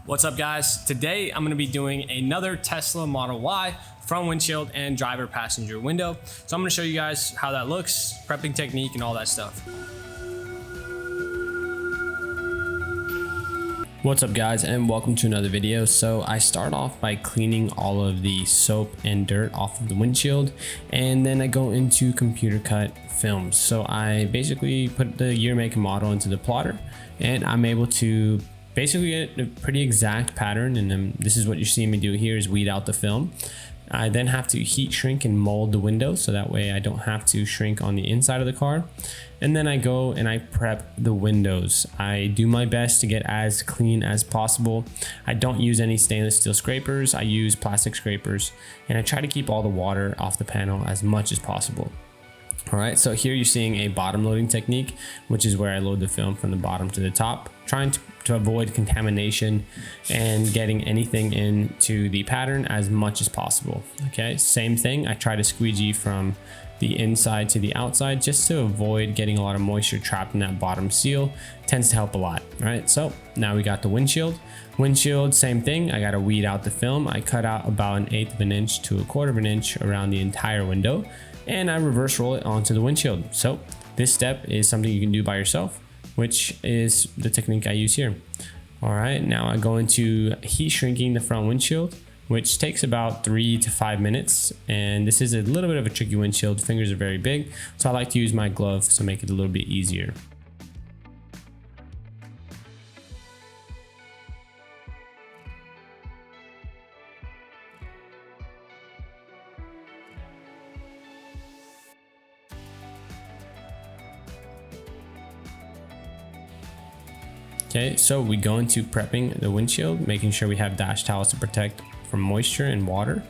What's up, guys? Today I'm going to be doing another Tesla Model Y front windshield and driver passenger window. So I'm going to show you guys how that looks, prepping technique and all that stuff. What's up, guys, and welcome to another video. So I start off by cleaning all of the soap and dirt off of the windshield, and then I go into computer cut films. So I basically put the year, make, and model into the plotter, and I'm able to basically get a pretty exact pattern. And then this is what you're seeing me do here, is weed out the film. I then have to heat shrink and mold the window, so that way I don't have to shrink on the inside of the car. And then I go and I prep the windows. I do my best to get as clean as possible. I don't use any stainless steel scrapers. I use plastic scrapers, and I try to keep all the water off the panel as much as possible. All right, so here you're seeing a bottom loading technique, which is where I load the film from the bottom to the top, trying to avoid contamination and getting anything into the pattern as much as possible. Okay, same thing, I try to squeegee from the inside to the outside just to avoid getting a lot of moisture trapped in that bottom seal. Tends to help a lot. Right, so now we got the windshield. Same thing, I got to weed out the film. I cut out about 1/8 of an inch to 1/4 of an inch around the entire window, and I reverse roll it onto the windshield. So this step is something you can do by yourself, which is the technique I use here. All right, now I go into heat shrinking the front windshield, which takes about 3 to 5 minutes. And this is a little bit of a tricky windshield. Fingers are very big, so I like to use my glove to make it a little bit easier. Okay, so we go into prepping the windshield, making sure we have dash towels to protect from moisture and water.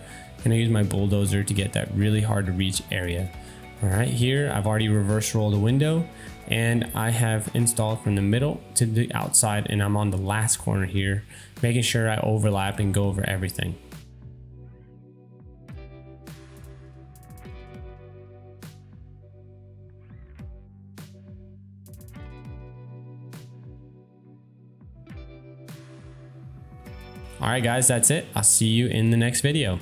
And I use my bulldozer to get that really hard to reach area. All right, here I've already reverse rolled the window, and I have installed from the middle to the outside, and I'm on the last corner here, making sure I overlap and go over everything. All right, guys, that's it. I'll see you in the next video.